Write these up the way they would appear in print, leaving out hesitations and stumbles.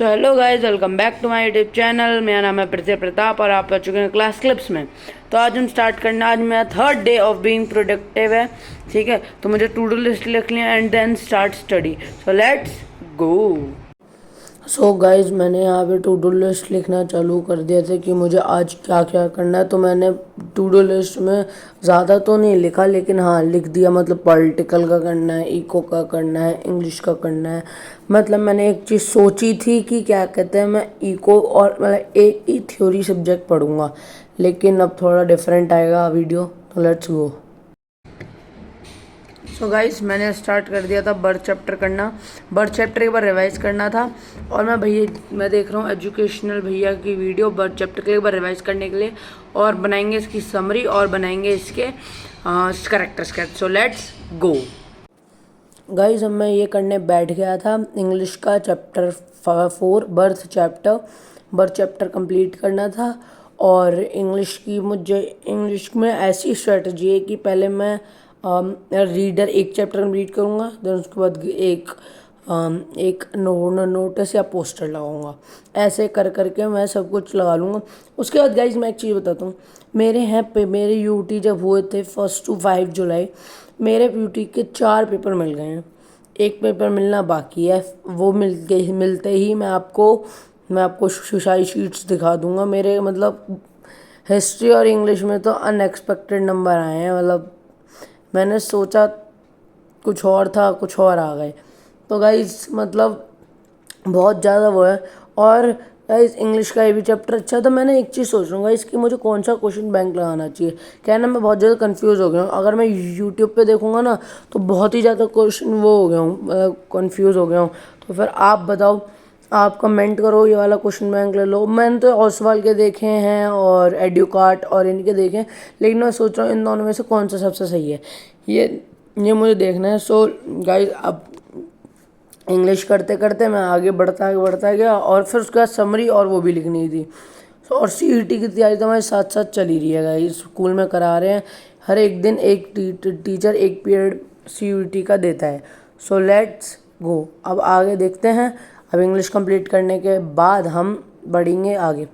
So hello guys, welcome back to my YouTube channel. मेरा नाम है प्रत्यय प्रताप और आप आ चुके हैं क्लास क्लिप्स में। तो आज हम स्टार्ट करना, आज मेरा third day of being productive है। ठीक है, तो मुझे टू डू लिस्ट लिख लिया and then start study. So let's go. So guys, मैंने यहाँ पे टू डू लिस्ट लिखना चालू कर दिया था कि मुझे आज क्या क्या करना है। तो मैंने टू डू लिस्ट में ज़्यादा तो नहीं लिखा, लेकिन हाँ लिख दिया। मतलब पॉलिटिकल का करना है, इको का करना है, इंग्लिश का करना है। मतलब मैंने एक चीज़ सोची थी कि क्या कहते हैं, मैं इको और मतलब एक ही थ्योरी सब्जेक्ट पढ़ूंगा, लेकिन अब थोड़ा डिफरेंट आएगा वीडियो। तो लेट्स गो। सो गाइस, मैंने स्टार्ट कर दिया था बर्थ चैप्टर करना। बर्थ चैप्टर एक बार रिवाइज करना था, और मैं देख रहा हूँ एजुकेशनल भैया की वीडियो बर्थ चैप्टर के एक बार रिवाइज करने के लिए, और बनाएंगे इसकी समरी और बनाएंगे इसके character sketch. So let's go. Guys, अब मैं ये करने बैठ गया था इंग्लिश का चैप्टर 4 बर्थ चैप्टर कंप्लीट करना था। और मुझे इंग्लिश में ऐसी स्ट्रेटजी है कि पहले मैं रीडर एक चैप्टर कंप्लीट करूँगा, देन उसके बाद एक नोटिस या पोस्टर लगाऊंगा। ऐसे कर करके मैं सब कुछ लगा लूँगा। उसके बाद गाइज मैं एक चीज़ बताता हूँ। मेरे यूटी जब हुए थे 1 to 5 जुलाई, मेरे यूटी के 4 पेपर मिल गए हैं। एक पेपर मिलना बाकी है, वो मिलते ही मैं आपको सुसाई शीट्स दिखा दूंगा। मेरे मतलब हिस्ट्री और इंग्लिश में तो अनएक्सपेक्टेड नंबर आए हैं। मतलब मैंने सोचा कुछ और था, कुछ और आ गए। तो गाइज मतलब बहुत ज़्यादा वो है। और गाइज इंग्लिश का ये भी चैप्टर अच्छा था। मैंने एक चीज़ सोच रहा हूँ गाइज कि मुझे कौन सा क्वेश्चन बैंक लगाना चाहिए। क्या है ना, मैं बहुत ज़्यादा कंफ्यूज हो गया हूँ। अगर मैं यूट्यूब पे देखूँगा ना तो बहुत ही ज़्यादा क्वेश्चन वो हो गया हूँ, कंफ्यूज हो गया हूँ। तो फिर आप बताओ, आप कमेंट करो, ये वाला क्वेश्चन बैंक ले लो। मैंने तो ओसवाल के देखे हैं और एडुकार्ट और इनके देखे हैं, लेकिन मैं सोच रहा हूँ इन दोनों में से कौन सा सबसे सही है, ये मुझे देखना है। सो गाइज, अब इंग्लिश करते करते मैं आगे बढ़ता गया, और फिर उसके बाद समरी और वो भी लिखनी थी। और सीईटी की तैयारी तो हमारे साथ साथ चली रही है गाइज। स्कूल में करा रहे हैं, हर एक दिन एक टीचर एक पीरियड सीईटी का देता है। सो लेट्स गो। अब आगे देखते हैं। अब इंग्लिश कंप्लीट करने के बाद हम बढ़ेंगे आगे।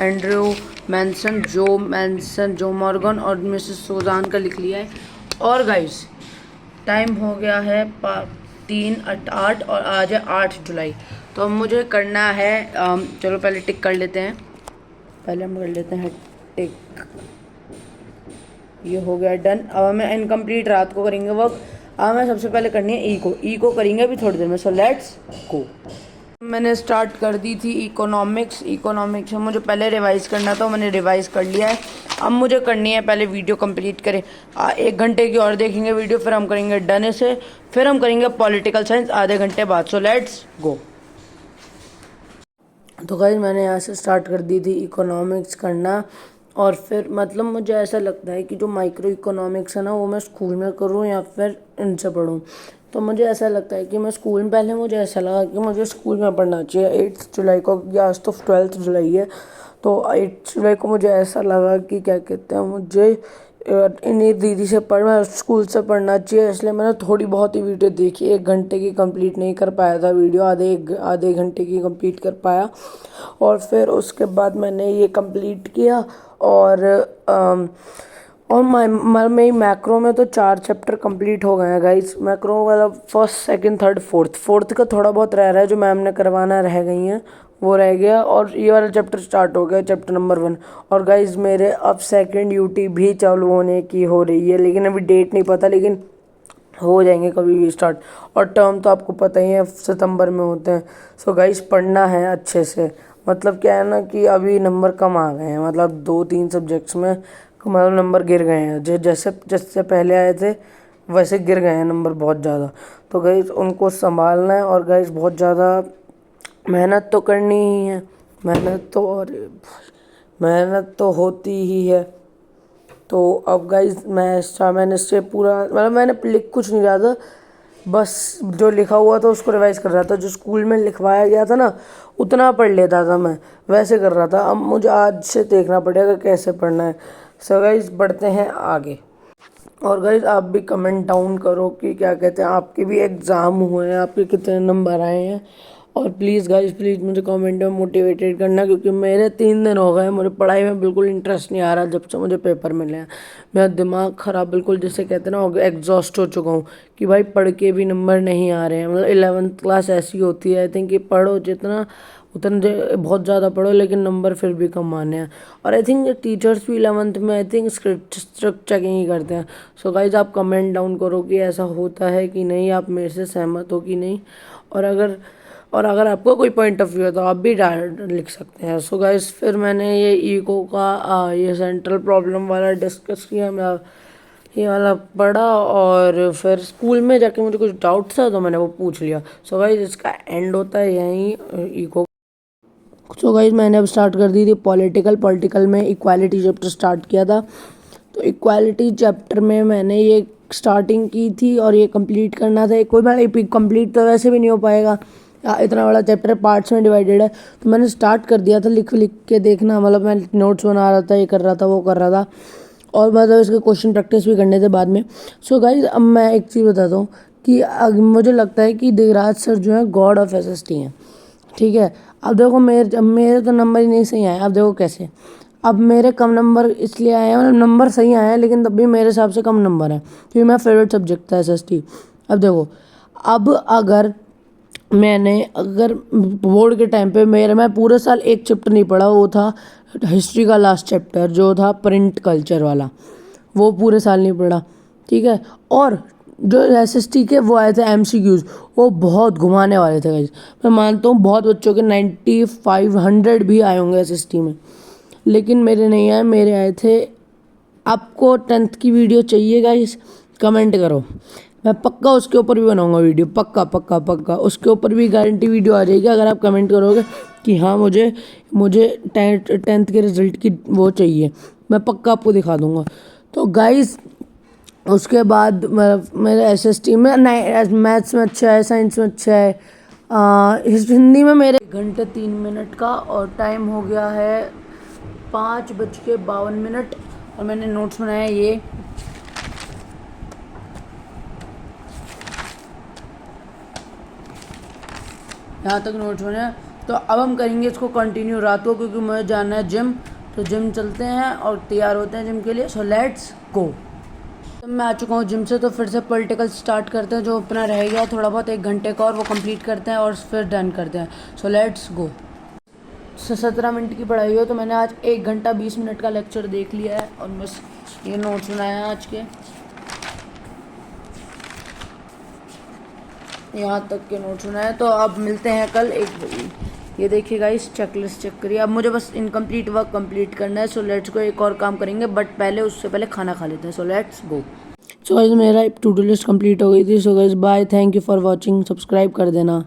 एंड्रू मैनसन, जो मॉर्गन और मिसेस सोजान का लिख लिया है। और गाइस टाइम हो गया है 3:08 और आज है 8 जुलाई। तो अब मुझे करना है, चलो पहले टिक कर लेते हैं। टिक। ये हो गया डन। अब हमें इनकम्प्लीट रात को करेंगे वर्क। अब हमें सबसे पहले करनी है इको करेंगे अभी थोड़ी देर में। सो लेट्स गो। मैंने स्टार्ट कर दी थी इकोनॉमिक्स में मुझे पहले रिवाइज करना था, मैंने रिवाइज कर लिया है। अब मुझे करनी है पहले वीडियो कंप्लीट करें। 1 घंटे की और देखेंगे वीडियो, फिर हम करेंगे डन से, फिर हम करेंगे पॉलिटिकल साइंस आधे घंटे बाद। सो लेट्स गो। तो गाइस, मैंने यहाँ से स्टार्ट कर दी थी इकोनॉमिक्स करना। और फिर मतलब मुझे ऐसा लगता है कि जो माइक्रो इकोनॉमिक्स है ना, वो मैं स्कूल में करूँ या फिर इनसे पढ़ूँ। तो मुझे ऐसा लगता है कि मैं स्कूल में, पहले मुझे ऐसा लगा कि मुझे स्कूल में पढ़ना चाहिए 8 जुलाई को, या आज तो 12 जुलाई है। तो 8 जुलाई को मुझे ऐसा लगा कि क्या कहते हैं, मुझे इन्हीं दीदी से पढ़ना, स्कूल से पढ़ना चाहिए। इसलिए मैंने थोड़ी बहुत ही वीडियो देखी। 1 घंटे की कंप्लीट नहीं कर पाया था वीडियो, आधे घंटे की कंप्लीट कर पाया। और फिर उसके बाद मैंने ये कंप्लीट किया। और मेरी मैक्रो में तो 4 चैप्टर कंप्लीट हो गए हैं गाइस। मैक्रो वाला फर्स्ट सेकंड थर्ड फोर्थ का थोड़ा बहुत रह रहा है, जो मैम ने करवाना रह गई हैं वो रह गया, और ये वाला चैप्टर स्टार्ट हो गया, चैप्टर नंबर 1। और गाइस मेरे अब सेकंड यूटी भी चालू होने की हो रही है, लेकिन अभी डेट नहीं पता, लेकिन हो जाएंगे कभी भी स्टार्ट। और टर्म तो आपको पता ही है सितंबर में होते हैं। सो गाइस पढ़ना है अच्छे से। मतलब क्या है ना कि अभी नंबर कम आ गए हैं, मतलब 2-3 सब्जेक्ट्स में मतलब नंबर गिर गए हैं, जैसे जैसे पहले आए थे वैसे गिर गए हैं नंबर बहुत ज़्यादा। तो गाइस उनको संभालना है, और गाइस बहुत ज़्यादा मेहनत तो करनी ही है। मेहनत तो होती ही है। तो अब गाइस मैंने इससे पूरा मतलब मैंने लिख कुछ नहीं रहा था, बस जो लिखा हुआ था उसको रिवाइज कर रहा था। जो स्कूल में लिखवाया गया था ना उतना पढ़ लेता था मैं, वैसे कर रहा था। अब मुझे आज से देखना पड़ेगा कैसे पढ़ना है। सो गाइस बढ़ते हैं आगे। और गाइस आप भी कमेंट डाउन करो कि क्या कहते हैं, आपके भी एग्ज़ाम हुए हैं, आपके कितने नंबर आए हैं। और प्लीज़ गाइस प्लीज़ मुझे कमेंट में मोटिवेटेड करना, क्योंकि मेरे 3 दिन हो गए मुझे पढ़ाई में बिल्कुल इंटरेस्ट नहीं आ रहा जब से मुझे पेपर मिले हैं। मेरा दिमाग ख़राब बिल्कुल, जैसे कहते हैं ना एग्जॉस्ट हो चुका हूँ कि भाई पढ़ के भी नंबर नहीं आ रहे हैं। मतलब 11th क्लास ऐसी होती है आई थिंक कि पढ़ो जितना उतना बहुत ज़्यादा पढ़ो, लेकिन नंबर फिर भी कम आने हैं। और आई थिंक टीचर्स भी 11th में आई थिंक स्ट्रिक्ट चेकिंग ही करते हैं। सो गाइज आप कमेंट डाउन करो कि ऐसा होता है कि नहीं, आप मेरे से सहमत हो कि नहीं। और अगर आपको कोई पॉइंट ऑफ व्यू है तो आप भी लिख सकते हैं। सो गाइज फिर मैंने ये इको का ये सेंट्रल प्रॉब्लम वाला डिस्कस किया, मैं ये वाला पढ़ा, और फिर स्कूल में जाके मुझे कुछ डाउट था तो मैंने वो पूछ लिया। सो गाइज इसका एंड होता है यहीं इको। सो गाइज मैंने अब स्टार्ट कर दी थी पॉलिटिकल में इक्वालिटी चैप्टर स्टार्ट किया था। तो इक्वालिटी चैप्टर में मैंने ये स्टार्टिंग की थी और ये कंप्लीट करना था। कोई बात कंप्लीट तो वैसे भी नहीं हो पाएगा, इतना बड़ा चैप्टर पार्ट्स में डिवाइडेड है। तो मैंने स्टार्ट कर दिया था, लिख के देखना, मतलब मैं नोट्स बना रहा था, ये कर रहा था वो कर रहा था, और मतलब इसके क्वेश्चन प्रैक्टिस भी करने थे बाद में। सो गाइज अब मैं एक चीज़ बताता हूँ कि मुझे लगता है कि दिगराज सर जो है गॉड ऑफ SST हैं, ठीक है। अब देखो मेरे तो नंबर ही नहीं सही आए। अब देखो कैसे, अब मेरे कम नंबर इसलिए आए हैं, मतलब नंबर सही आए हैं लेकिन तब भी मेरे हिसाब से कम नंबर है, क्योंकि मेरा फेवरेट सब्जेक्ट था SST। अब देखो, अब अगर बोर्ड के टाइम पे मैं पूरे साल एक चैप्टर नहीं पढ़ा, वो था हिस्ट्री का लास्ट चैप्टर जो था प्रिंट कल्चर वाला, वो पूरे साल नहीं पढ़ा, ठीक है। और जो SST के वो आए थे MCQs, वो बहुत घुमाने वाले थे गाइस। मैं मानता हूँ बहुत बच्चों के 9500 भी आए होंगे SST में, लेकिन मेरे नहीं आए, मेरे आए थे। आपको 10th की वीडियो चाहिए गाइस, कमेंट करो, मैं पक्का उसके ऊपर भी बनाऊंगा वीडियो, पक्का पक्का पक्का उसके ऊपर भी गारंटी वीडियो आ जाएगी अगर आप कमेंट करोगे कि हाँ मुझे 10th के रिजल्ट की वो चाहिए, मैं पक्का आपको दिखा दूंगा। तो गाइस उसके बाद मेरे SST में मैथ्स में अच्छा है, साइंस में अच्छा है, हिंदी में मेरे 1 घंटे 3 मिनट का, और टाइम हो गया है 5:52। और मैंने नोट्स बनाया ये, यहाँ तक नोट्स बनाया। तो अब हम करेंगे इसको कंटिन्यू रात को, क्योंकि मुझे जाना है जिम। तो जिम चलते हैं और तैयार होते हैं जिम के लिए। सो लेट्स गो। तो मैं आ चुका हूँ जिम से, तो फिर से पॉलिटिकल स्टार्ट करते हैं, जो अपना रह गया थोड़ा बहुत 1 घंटे का, और वो कंप्लीट करते हैं और फिर डन करते हैं। So let's go. 17 मिनट की पढ़ाई हो, तो मैंने आज 1 घंटा 20 मिनट का लेक्चर देख लिया है, और बस ये नोट्स बनाया है आज के, यहाँ तक के नोट्स बनाए। तो अब मिलते हैं कल 1 बजे। ये देखिए गाइस चेकलिस्ट चेक करिए। अब मुझे बस इनकम्प्लीट वर्क कंप्लीट करना है। सो लेट्स गो, एक और काम करेंगे, बट उससे पहले खाना खा लेते हैं। So let's go. So guys मेरा टू डू लिस्ट कंप्लीट हो गई थी। So guys bye, thank you for watching, subscribe कर देना।